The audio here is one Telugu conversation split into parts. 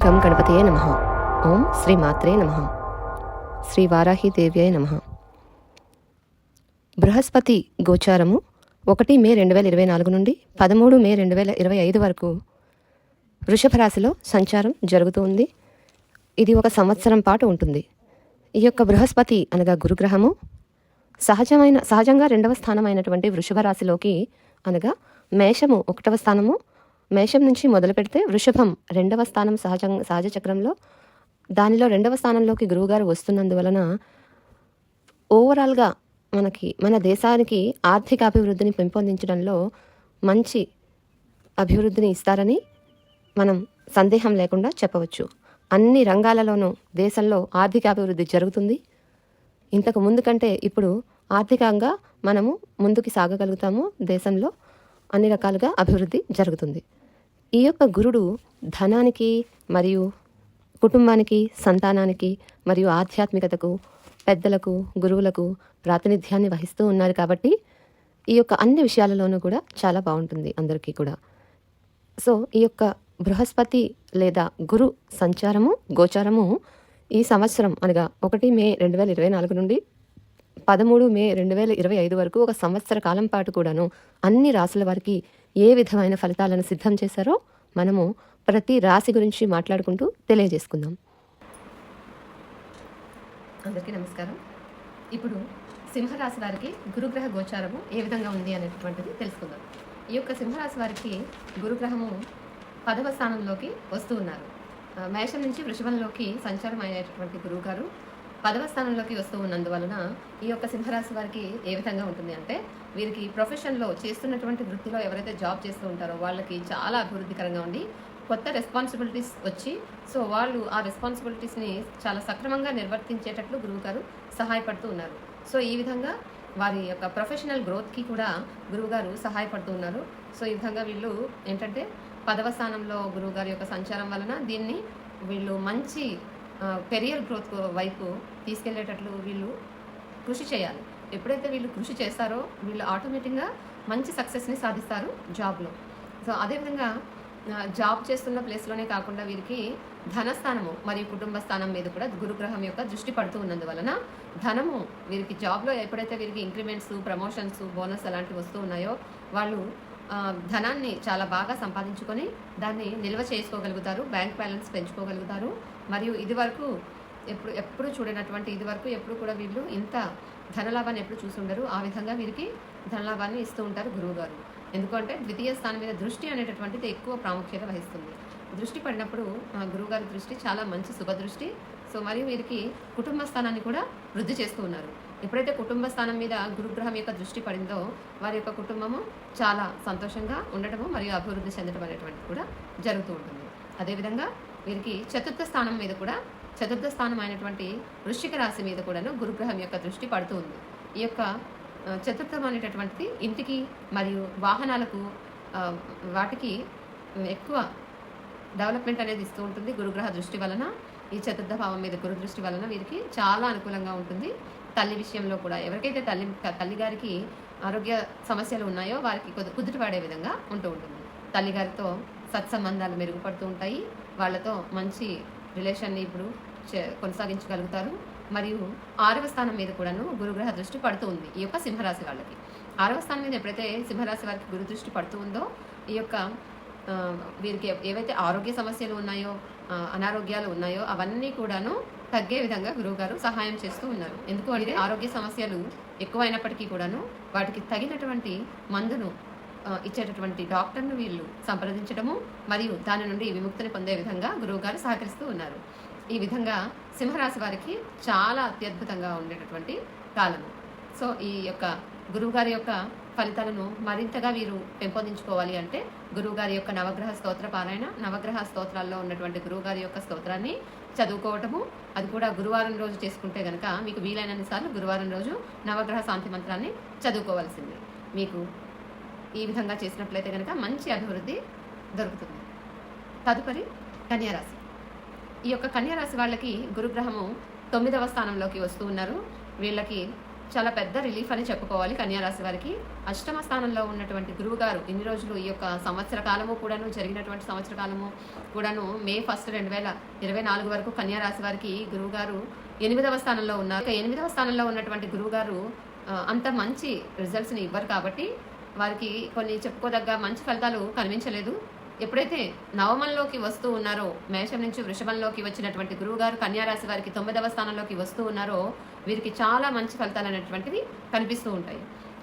గం గణపతయే నమః. ఓం శ్రీ మాత్రే నమః. శ్రీ వారాహి దేవ్యై నమః. బృహస్పతి గోచారము 1 మే 2024 నుండి 13 మే 2025 వరకు వృషభ రాశిలో సంచారం జరుగుతూ ఉంది. ఇది ఒక సంవత్సరం పాటు ఉంటుంది. ఈ యొక్క బృహస్పతి అనగా గురుగ్రహము సహజంగా 2వ స్థానమైనటువంటి వృషభ రాశిలోకి అనగా మేషము 1వ స్థానము, మేషం నుంచి మొదలు పెడితే వృషభం 2వ స్థానం సహజ చక్రంలో, దానిలో 2వ స్థానంలోకి గురువుగారు వస్తున్నందువలన ఓవరాల్గా మన దేశానికి ఆర్థిక అభివృద్ధిని పెంపొందించడంలో మంచి అభివృద్ధిని ఇస్తారని మనం సందేహం లేకుండా చెప్పవచ్చు. అన్ని రంగాలలోనూ దేశంలో ఆర్థిక అభివృద్ధి జరుగుతుంది. ఇంతకు ముందు కంటే ఇప్పుడు ఆర్థికంగా మనము ముందుకు సాగగలుగుతాము. దేశంలో అన్ని రకాలుగా అభివృద్ధి జరుగుతుంది. ఈ యొక్క గురుడు ధనానికి మరియు కుటుంబానికి, సంతానానికి మరియు ఆధ్యాత్మికతకు, పెద్దలకు, గురువులకు ప్రాతినిధ్యాన్ని వహిస్తూ ఉన్నారు కాబట్టి ఈ యొక్క అన్ని విషయాలలోనూ కూడా చాలా బాగుంటుంది అందరికీ కూడా. సో ఈ యొక్క బృహస్పతి లేదా గురు గోచారము ఈ సంవత్సరం అనగా 1 మే 2024 నుండి 13 మే 2025 వరకు ఒక సంవత్సర కాలం పాటు కూడాను అన్ని రాశుల వారికి ఏ విధమైన ఫలితాలను సిద్ధం చేశారో మనము ప్రతి రాశి గురించి మాట్లాడుకుంటూ తెలియజేసుకుందాం. అందరికీ నమస్కారం. ఇప్పుడు సింహరాశి వారికి గురుగ్రహ గోచారము ఏ విధంగా ఉంది అనేటువంటిది తెలుసుకుందాం. ఈ యొక్క సింహరాశి వారికి గురుగ్రహము 10వ స్థానంలోకి వస్తూ ఉన్నారు. మేషం నుంచి వృషభంలోకి సంచారం అయినటువంటి గురువు గారు 10వ స్థానంలోకి వస్తూ ఉన్నందువలన ఈ యొక్క సింహరాశి వారికి ఏ విధంగా ఉంటుంది అంటే, వీరికి ప్రొఫెషన్లో చేస్తున్నటువంటి వృత్తిలో ఎవరైతే జాబ్ చేస్తూ ఉంటారో వాళ్ళకి చాలా అభివృద్ధికరంగా ఉండి కొత్త రెస్పాన్సిబిలిటీస్ వచ్చి సో వాళ్ళు ఆ రెస్పాన్సిబిలిటీస్ని చాలా సక్రమంగా నిర్వర్తించేటట్లు గురువుగారు సహాయపడుతూ ఉన్నారు. సో ఈ విధంగా వారి యొక్క ప్రొఫెషనల్ గ్రోత్కి కూడా గురువుగారు సహాయపడుతూ ఉన్నారు. సో ఈ విధంగా వీళ్ళు ఏంటంటే 10వ స్థానంలో గురువుగారి యొక్క సంచారం వలన దీన్ని వీళ్ళు మంచి కెరియర్ గ్రోత్ వైపు తీసుకెళ్లేటట్లు వీళ్ళు కృషి చేయాలి. ఎప్పుడైతే వీళ్ళు కృషి చేస్తారో వీళ్ళు ఆటోమేటిక్గా మంచి సక్సెస్ని సాధిస్తారు జాబ్లో. సో అదేవిధంగా జాబ్ చేస్తున్న ప్లేస్లోనే కాకుండా వీరికి ధనస్థానము మరియు కుటుంబ స్థానం మీద కూడా గురుగ్రహం యొక్క దృష్టి పడుతూ ఉన్నందువలన ధనము వీరికి జాబ్లో ఎప్పుడైతే వీరికి ఇంక్రిమెంట్స్, ప్రమోషన్స్, బోనస్ అలాంటివి వస్తూ ఉన్నాయో వాళ్ళు ధనాన్ని చాలా బాగా సంపాదించుకొని దాన్ని నిల్వ చేసుకోగలుగుతారు, బ్యాంక్ బ్యాలెన్స్ పెంచుకోగలుగుతారు. మరియు ఇదివరకు ఎప్పుడు చూడనటువంటి ఎప్పుడు కూడా వీళ్ళు ఇంత ధనలాభాన్ని ఎప్పుడు చూసుండరు. ఆ విధంగా వీరికి ధనలాభాన్ని ఇస్తూ ఉంటారు గురువు గారు. ఎందుకంటే ద్వితీయ స్థానం మీద దృష్టి అనేటటువంటిది ఎక్కువ ప్రాముఖ్యత వహిస్తుంది. దృష్టి పడినప్పుడు గురువుగారి దృష్టి చాలా మంచి శుభదృష్టి. సో మరియు వీరికి కుటుంబ స్థానాన్ని కూడా వృద్ధి చేస్తూ ఉన్నారు. ఎప్పుడైతే కుటుంబ స్థానం మీద గురుగ్రహం యొక్క దృష్టి పడిందో వారి యొక్క కుటుంబము చాలా సంతోషంగా ఉండటము మరియు అభివృద్ధి చెందడం అనేటువంటిది కూడా జరుగుతూ ఉంటుంది. అదేవిధంగా వీరికి చతుర్థ స్థానం అయినటువంటి వృశ్చిక రాశి మీద కూడాను గురుగ్రహం యొక్క దృష్టి పడుతూ ఉంది. ఈ యొక్క చతుర్థం అనేటటువంటిది ఇంటికి మరియు వాహనాలకు వాటికి ఎక్కువ డెవలప్మెంట్ అనేది ఇస్తూ ఉంటుంది. గురుగ్రహ దృష్టి వలన ఈ చతుర్థ భావం మీద గురు దృష్టి వలన వీరికి చాలా అనుకూలంగా ఉంటుంది. తల్లి విషయంలో కూడా ఎవరికైతే తల్లిగారికి ఆరోగ్య సమస్యలు ఉన్నాయో వారికి కుదుటపడే విధంగా ఉంటూ ఉంటుంది. తల్లిగారితో సత్సంబంధాలు మెరుగుపడుతూ ఉంటాయి. వాళ్ళతో మంచి రిలేషన్ని ఇప్పుడు కొనసాగించగలుగుతారు. మరియు 6వ స్థానం మీద కూడాను గురుగ్రహ దృష్టి పడుతూ ఉంది ఈ యొక్క సింహరాశి వాళ్ళకి. 6వ స్థానం మీద ఎప్పుడైతే సింహరాశి వారికి గురు దృష్టి పడుతూ ఉందో ఈ యొక్క వీరికి ఏవైతే ఆరోగ్య సమస్యలు ఉన్నాయో, అనారోగ్యాలు ఉన్నాయో అవన్నీ కూడాను తగ్గే విధంగా గురువుగారు సహాయం చేస్తూ ఉన్నారు. ఎందుకు అంటే ఆరోగ్య సమస్యలు ఎక్కువైనప్పటికీ కూడాను వాటికి తగినటువంటి మందును ఇచ్చేటటువంటి డాక్టర్ను వీళ్ళు సంప్రదించడము మరియు దాని నుండి విముక్తిని పొందే విధంగా గురువుగారు సహకరిస్తూ ఉన్నారు. ఈ విధంగా సింహరాశి వారికి చాలా అత్యద్భుతంగా ఉండేటటువంటి కాలము. సో ఈ యొక్క గురువుగారి యొక్క ఫలితాలను మరింతగా వీరు పెంపొందించుకోవాలి అంటే గురువుగారి యొక్క నవగ్రహ స్తోత్ర పారాయణ, నవగ్రహ స్తోత్రాల్లో ఉన్నటువంటి గురువుగారి యొక్క స్తోత్రాన్ని చదువుకోవటము, అది కూడా గురువారం రోజు చేసుకుంటే కనుక మీకు వీలైనన్ని సార్లు గురువారం రోజు నవగ్రహ శాంతి మంత్రాన్ని చదువుకోవాల్సింది. మీకు ఈ విధంగా చేసినట్లయితే కనుక మంచి అభివృద్ధి దొరుకుతుంది. తదుపరి కన్యారాశి. ఈ యొక్క కన్యారాశి వాళ్ళకి గురుగ్రహము 9వ స్థానంలోకి వస్తూ ఉన్నారు. వీళ్ళకి చాలా పెద్ద రిలీఫ్ అని చెప్పుకోవాలి కన్యా రాశి వారికి. అష్టమ స్థానంలో ఉన్నటువంటి గురువు గారు ఇన్ని రోజులు ఈ యొక్క సంవత్సర కాలము కూడాను జరిగినటువంటి సంవత్సర కాలము కూడాను మే 1 2024 వరకు కన్యా రాశి వారికి గురువు గారు 8వ స్థానంలో ఉన్నారు. 8వ స్థానంలో ఉన్నటువంటి గురువు గారు అంత మంచి రిజల్ట్స్ని ఇవ్వరు కాబట్టి వారికి కొన్ని చెప్పుకోదగ్గ మంచి ఫలితాలు కనిపించలేదు. ఎప్పుడైతే నవమంలోకి వస్తూ ఉన్నారో, మేషం నుంచి వృషభంలోకి వచ్చినటువంటి గురువు గారు కన్యా రాశి వారికి 9వ స్థానంలోకి వస్తూ ఉన్నారో వీరికి చాలా మంచి ఫలితాలు అనేటువంటివి కనిపిస్తూ ఉంటాయి.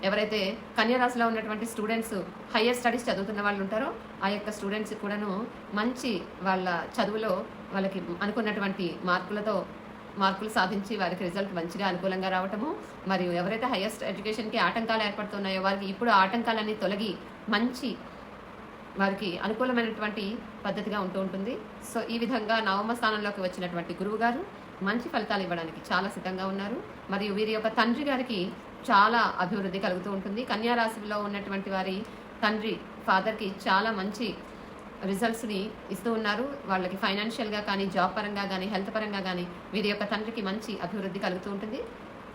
ఎవరైతే కన్యా రాశిలో ఉన్నటువంటి స్టూడెంట్స్ హయ్యర్ స్టడీస్ చదువుతున్న వాళ్ళు ఉంటారో ఆ యొక్క స్టూడెంట్స్ కూడాను మంచి వాళ్ళ చదువులో వాళ్ళకి అనుకున్నటువంటి మార్కులు సాధించి వారికి రిజల్ట్ మంచిగా అనుకూలంగా రావటము, మరియు ఎవరైతే హయ్యర్ ఎడ్యుకేషన్కి ఆటంకాలు ఏర్పడుతున్నాయో వారికి ఇప్పుడు ఆటంకాలన్నీ తొలగి మంచి వారికి అనుకూలమైనటువంటి పద్ధతిగా ఉంటుంది. సో ఈ విధంగా నవమ స్థానంలోకి వచ్చినటువంటి గురువు గారు మంచి ఫలితాలు ఇవ్వడానికి చాలా సిద్ధంగా ఉన్నారు. మరియు వీరి యొక్క తండ్రి గారికి చాలా అభివృద్ధి కలుగుతూ ఉంటుంది. కన్యా రాశిలో ఉన్నటువంటి వారి తండ్రి ఫాదర్కి చాలా మంచి రిజల్ట్స్ని ఇస్తూ ఉన్నారు. వాళ్ళకి ఫైనాన్షియల్గా కానీ, జాబ్ పరంగా కానీ, హెల్త్ పరంగా కానీ వీరి యొక్క తండ్రికి మంచి అభివృద్ధి కలుగుతూ ఉంటుంది.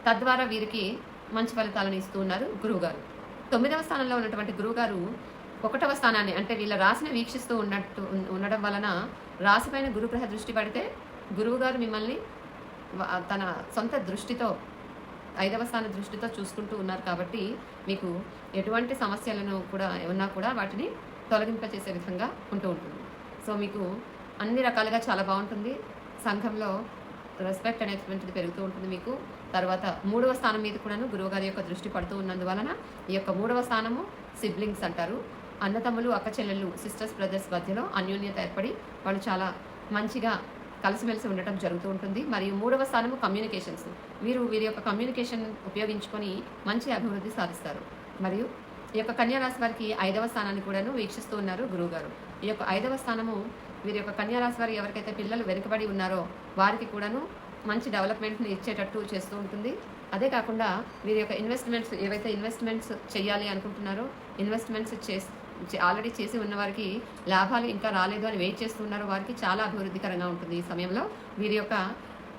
తద్వారా వీరికి మంచి ఫలితాలను ఇస్తూ ఉన్నారు గురువుగారు. 9వ స్థానంలో ఉన్నటువంటి గురువుగారు 1వ స్థానాన్ని అంటే వీళ్ళ రాశిని వీక్షిస్తూ ఉండడం వలన రాశిపైన గురుగ్రహ దృష్టి పడితే గురువుగారు మిమ్మల్ని తన సొంత దృష్టితో 5వ స్థాన దృష్టితో చూసుకుంటూ ఉన్నారు కాబట్టి మీకు ఎటువంటి సమస్యలను కూడా ఉన్నా కూడా వాటిని తొలగింపచేసే విధంగా ఉంటుంది. సో మీకు అన్ని రకాలుగా చాలా బాగుంటుంది. సంఘంలో రెస్పెక్ట్ అనేటువంటిది పెరుగుతూ ఉంటుంది మీకు. తర్వాత 3వ స్థానం మీద కూడాను గురువుగారి యొక్క దృష్టి పడుతూ ఉన్నందువలన ఈ యొక్క 3వ స్థానము సిబ్లింగ్స్ అంటారు. అన్నతమ్ములు, అక్క చెల్లెళ్ళు, సిస్టర్స్, బ్రదర్స్ మధ్యలో అన్యోన్యత ఏర్పడి వాళ్ళు చాలా మంచిగా కలిసిమెలిసి ఉండటం జరుగుతూ ఉంటుంది. మరియు 3వ స్థానము కమ్యూనికేషన్స్. వీరి యొక్క కమ్యూనికేషన్ ఉపయోగించుకొని మంచి అభివృద్ధి సాధిస్తారు. మరియు ఈ యొక్క కన్యా రాశి వారికి 5వ స్థానాన్ని కూడాను వీక్షిస్తూ ఉన్నారు గురువుగారు. ఈ యొక్క 5వ స్థానము వీరి యొక్క కన్యా రాశి వారు ఎవరికైతే పిల్లలు వెనుకబడి ఉన్నారో వారికి కూడాను మంచి డెవలప్మెంట్ని ఇచ్చేటట్టు చేస్తూ ఉంటుంది. అదే కాకుండా వీరి యొక్క ఏవైతే ఇన్వెస్ట్మెంట్స్ చేయాలి అనుకుంటున్నారో ఇన్వెస్ట్మెంట్స్ ఆల్రెడీ చేసి ఉన్న వారికి లాభాలు ఇంకా రాలేదు అని వెయిట్ చేస్తున్నారో వారికి చాలా అభివృద్ధికరంగా ఉంటుంది. ఈ సమయంలో వీరి యొక్క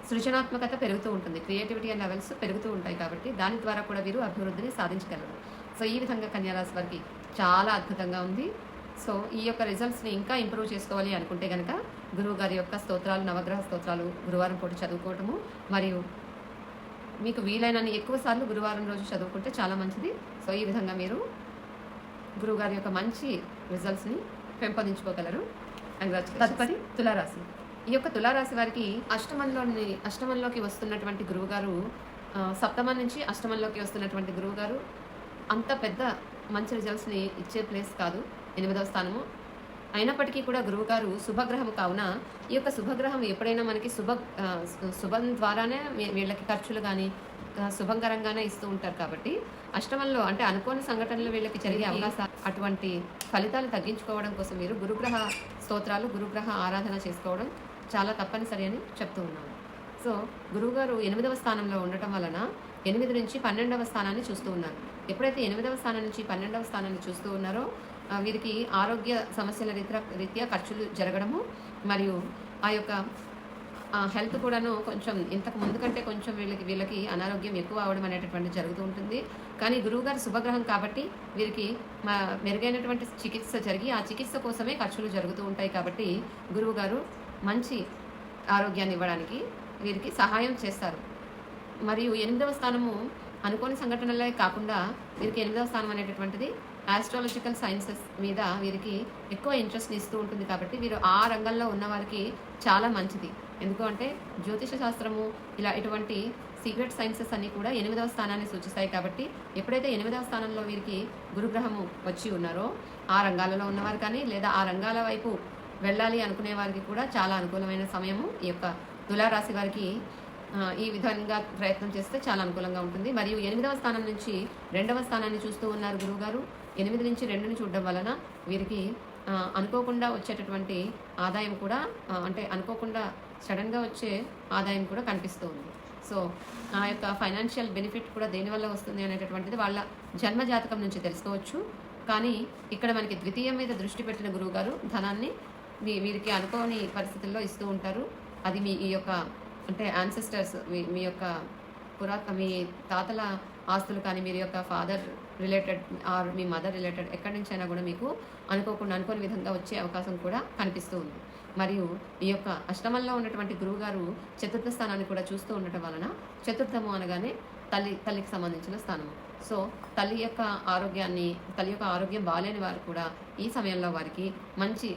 సృజనాత్మకత పెరుగుతూ ఉంటుంది, క్రియేటివిటీ అండ్ లెవెల్స్ పెరుగుతూ ఉంటాయి కాబట్టి దాని ద్వారా కూడా వీరు అభివృద్ధిని సాధించగలరు. సో ఈ విధంగా కన్యా రాశి వారికి చాలా అద్భుతంగా ఉంది. సో ఈ యొక్క రిజల్ట్స్ని ఇంకా ఇంప్రూవ్ చేసుకోవాలి అనుకుంటే కనుక గురువు గారి యొక్క స్తోత్రాలు, నవగ్రహ స్తోత్రాలు గురువారం పూట చదువుకోవటము, మరియు మీకు వీలైనన్ని ఎక్కువ సార్లు గురువారం రోజు చదువుకుంటే చాలా మంచిది. సో ఈ విధంగా మీరు గురువుగారి యొక్క మంచి రిజల్ట్స్ని పెంపొందించుకోగలరు. తదుపరి తులారాశి. ఈ యొక్క తులారాశి వారికి అష్టమంలోకి వస్తున్నటువంటి గురువుగారు, సప్తమం నుంచి అష్టమంలోకి వస్తున్నటువంటి గురువుగారు అంత పెద్ద మంచి రిజల్ట్స్ని ఇచ్చే ప్లేస్ కాదు 8వ స్థానము. అయినప్పటికీ కూడా గురువుగారు శుభగ్రహం కావున ఈ యొక్క శుభగ్రహం ఎప్పుడైనా మనకి శుభం ద్వారానే వీళ్ళకి ఖర్చులు కానీ శుభంకరంగానే ఇస్తూ ఉంటారు కాబట్టి అష్టమంలో అంటే అనుకోని సంఘటనలు వీళ్ళకి జరిగే అవకాశాలు, అటువంటి ఫలితాలు తగ్గించుకోవడం కోసం మీరు గురుగ్రహ స్తోత్రాలు, గురుగ్రహ ఆరాధన చేసుకోవడం చాలా తప్పనిసరి అని చెప్తూ ఉన్నాను. సో గురువుగారు 8వ స్థానంలో ఉండటం వలన 8 నుంచి 12వ స్థానాన్ని చూస్తూ ఉన్నారు. ఎప్పుడైతే 8వ స్థానం నుంచి 12వ స్థానాన్ని చూస్తూ ఉన్నారో వీరికి ఆరోగ్య సమస్యల రీత్యా ఖర్చులు జరగడము, మరియు ఆ యొక్క హెల్త్ కూడాను కొంచెం ఇంతకు ముందు కంటే కొంచెం వీళ్ళకి అనారోగ్యం ఎక్కువ అవడం అనేటటువంటి జరుగుతూ ఉంటుంది. కానీ గురువుగారు శుభగ్రహం కాబట్టి వీరికి మెరుగైనటువంటి చికిత్స జరిగి ఆ చికిత్స కోసమే ఖర్చులు జరుగుతూ ఉంటాయి కాబట్టి గురువుగారు మంచి ఆరోగ్యాన్ని ఇవ్వడానికి వీరికి సహాయం చేస్తారు. మరియు 8వ స్థానము అనుకోని సంఘటనలే కాకుండా వీరికి 8వ స్థానం అనేటటువంటిది ఆస్ట్రాలజికల్ సైన్సెస్ మీద వీరికి ఎక్కువ ఇంట్రెస్ట్ని ఇస్తూ ఉంటుంది కాబట్టి వీరు ఆ రంగంలో ఉన్న వారికి చాలా మంచిది. ఎందుకు అంటే జ్యోతిష శాస్త్రము ఇటువంటి సీక్రెట్ సైన్సెస్ అన్నీ కూడా 8వ స్థానాన్ని సూచిస్తాయి కాబట్టి ఎప్పుడైతే 8వ స్థానంలో వీరికి గురుగ్రహము వచ్చి ఉన్నారో ఆ రంగాలలో ఉన్నవారు కానీ లేదా ఆ రంగాల వైపు వెళ్ళాలి అనుకునే వారికి కూడా చాలా అనుకూలమైన సమయము. ఈ యొక్క తులారాశి వారికి ఈ విధంగా ప్రయత్నం చేస్తే చాలా అనుకూలంగా ఉంటుంది. మరియు 8వ స్థానం నుంచి 2వ స్థానాన్ని చూస్తూ ఉన్నారు గురువుగారు. 8 నుంచి 2ని చూడడం వలన వీరికి అనుకోకుండా వచ్చేటటువంటి ఆదాయం కూడా అంటే అనుకోకుండా సడన్గా వచ్చే ఆదాయం కూడా కనిపిస్తూ ఉంది. సో ఆ యొక్క ఫైనాన్షియల్ బెనిఫిట్ కూడా దేనివల్ల వస్తుంది అనేటటువంటిది వాళ్ళ జన్మ జాతకం నుంచి తెలుసుకోవచ్చు. కానీ ఇక్కడ మనకి ద్వితీయం మీద దృష్టి పెట్టిన గురువుగారు ధనాన్ని వీరికి అనుకోని పరిస్థితుల్లో ఇస్తూ ఉంటారు. అది ఈ యొక్క అంటే యాన్సెస్టర్స్ మీ యొక్క మీ తాతల ఆస్తులు కానీ, మీరు యొక్క father related are me mother related ఎక్కడి నుంచైనా కూడా మీకు అనుకోని విధంగా వచ్చే అవకాశం కూడా కనిపిస్తూ ఉంది. మరియు ఈ యొక్క అష్టమంలో ఉన్నటువంటి గురువుగారు చతుర్థ స్థానాన్ని కూడా చూస్తూ ఉండటం వలన, చతుర్థము అనగానే తల్లికి సంబంధించిన స్థానము. సో తల్లి యొక్క ఆరోగ్యం బాలేని వారు కూడా ఈ సమయంలో వారికి మంచి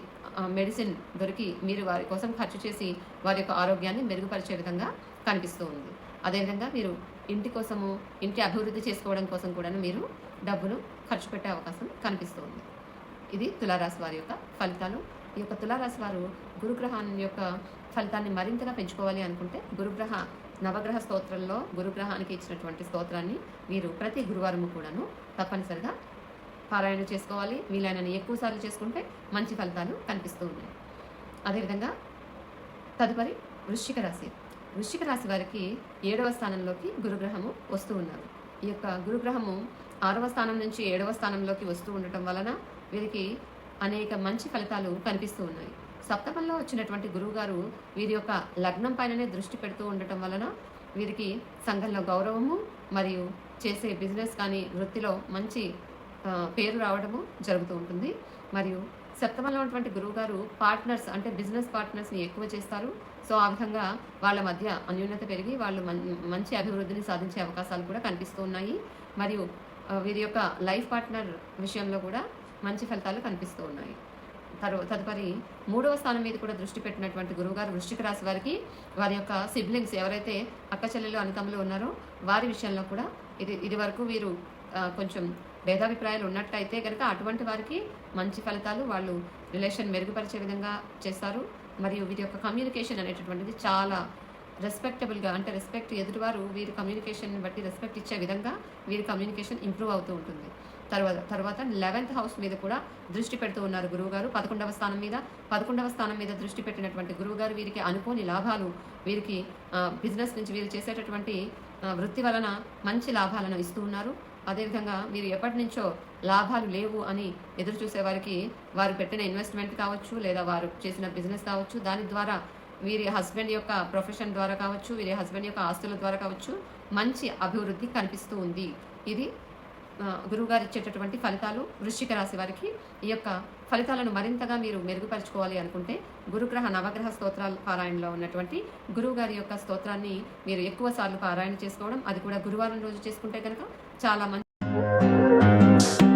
మెడిసిన్ దొరికి మీరు వారి కోసం ఖర్చు చేసి వారి యొక్క ఆరోగ్యాన్ని మెరుగుపరిచే విధంగా కనిపిస్తూ ఉంది. అదేవిధంగా మీరు ఇంటి అభివృద్ధి చేసుకోవడం కోసం కూడా మీరు డబ్బును ఖర్చు పెట్టే అవకాశం కనిపిస్తూ ఉంది. ఇది తులారాశి వారి యొక్క ఫలితాలు. ఈ యొక్క తులారాశి వారు గురుగ్రహాన్ని యొక్క ఫలితాన్ని మరింతగా పెంచుకోవాలి అనుకుంటే నవగ్రహ స్తోత్రంలో గురుగ్రహానికి ఇచ్చినటువంటి స్తోత్రాన్ని మీరు ప్రతి గురువారము కూడాను తప్పనిసరిగా పారాయణ చేసుకోవాలి. వీలైనన్ని ఎక్కువ సార్లు చేసుకుంటే మంచి ఫలితాలు కనిపిస్తూ ఉన్నాయి. అదేవిధంగా తదుపరి వృశ్చిక రాశి వారికి 7వ స్థానంలోకి గురుగ్రహము వస్తూ ఉన్నారు. ఈ యొక్క గురుగ్రహము 6వ స్థానం నుంచి 7వ స్థానంలోకి వస్తూ ఉండటం వలన వీరికి అనేక మంచి ఫలితాలు కనిపిస్తూ ఉన్నాయి. సప్తమంలో వచ్చినటువంటి గురువుగారు వీరి యొక్క లగ్నం పైననే దృష్టి పెడుతూ ఉండటం వలన వీరికి సంఘంలో గౌరవము మరియు చేసే బిజినెస్ కానీ వృత్తిలో మంచి పేరు రావడము జరుగుతూ ఉంటుంది. మరియు సప్తమంలో ఉన్నటువంటి గురువుగారు పార్ట్నర్స్ అంటే బిజినెస్ పార్ట్నర్స్ని ఎక్కువ చేస్తారు. సో ఆ విధంగా వాళ్ళ మధ్య అన్యోన్యత పెరిగి వాళ్ళు మంచి అభివృద్ధిని సాధించే అవకాశాలు కూడా కనిపిస్తూ ఉన్నాయి. మరియు వీరి యొక్క లైఫ్ పార్ట్నర్ విషయంలో కూడా మంచి ఫలితాలు కనిపిస్తూ ఉన్నాయి. తదుపరి 3వ స్థానం మీద కూడా దృష్టి పెట్టినటువంటి గురువుగారు వృశ్చిక రాశి వారికి వారి యొక్క సిబ్లింగ్స్ ఎవరైతే అక్క చెల్లెలు అన్నతమ్ములు ఉన్నారో వారి విషయంలో కూడా ఇది వరకు వీరు కొంచెం భేదాభిప్రాయాలు ఉన్నట్టయితే కనుక అటువంటి వారికి మంచి ఫలితాలు, వాళ్ళు రిలేషన్ మెరుగుపరిచే విధంగా చేస్తారు. మరియు వీరి యొక్క కమ్యూనికేషన్ అనేటటువంటిది చాలా రెస్పెక్టబుల్గా, అంటే ఎదుటివారు వీరి కమ్యూనికేషన్ని బట్టి రెస్పెక్ట్ ఇచ్చే విధంగా వీరి కమ్యూనికేషన్ ఇంప్రూవ్ అవుతూ ఉంటుంది. తర్వాత 11th హౌస్ మీద కూడా దృష్టి పెడుతూ ఉన్నారు గురువుగారు. 11వ స్థానం మీద దృష్టి పెట్టినటువంటి గురువుగారు వీరికి అనుకోని లాభాలు, వీరికి బిజినెస్ నుంచి వీరు చేసేటటువంటి వృత్తి వలన మంచి లాభాలను ఇస్తూ ఉన్నారు. అదేవిధంగా వీరు ఎప్పటి నుంచో లాభాలు లేవు అని ఎదురు చూసే వారికి వారు పెట్టిన ఇన్వెస్ట్మెంట్ కావచ్చు, లేదా వారు చేసిన బిజినెస్ కావచ్చు, దాని ద్వారా వీరి హస్బెండ్ యొక్క ప్రొఫెషన్ ద్వారా కావచ్చు, వీరి హస్బెండ్ యొక్క ఆస్తుల ద్వారా కావచ్చు మంచి అభివృద్ధి కనిపిస్తూ ఉంది. ఇది గురువుగారు ఇచ్చేటటువంటి ఫలితాలు వృశ్చిక రాశి వారికి. ఈ యొక్క ఫలితాలను మరింతగా మీరు మెరుగుపరచుకోవాలి అనుకుంటే నవగ్రహ స్తోత్రాల పారాయణలో ఉన్నటువంటి గురువుగారి యొక్క స్తోత్రాన్ని మీరు ఎక్కువ సార్లు పారాయణ చేసుకోవడం, అది కూడా గురువారం రోజు చేసుకుంటే కనుక చాలా మంచి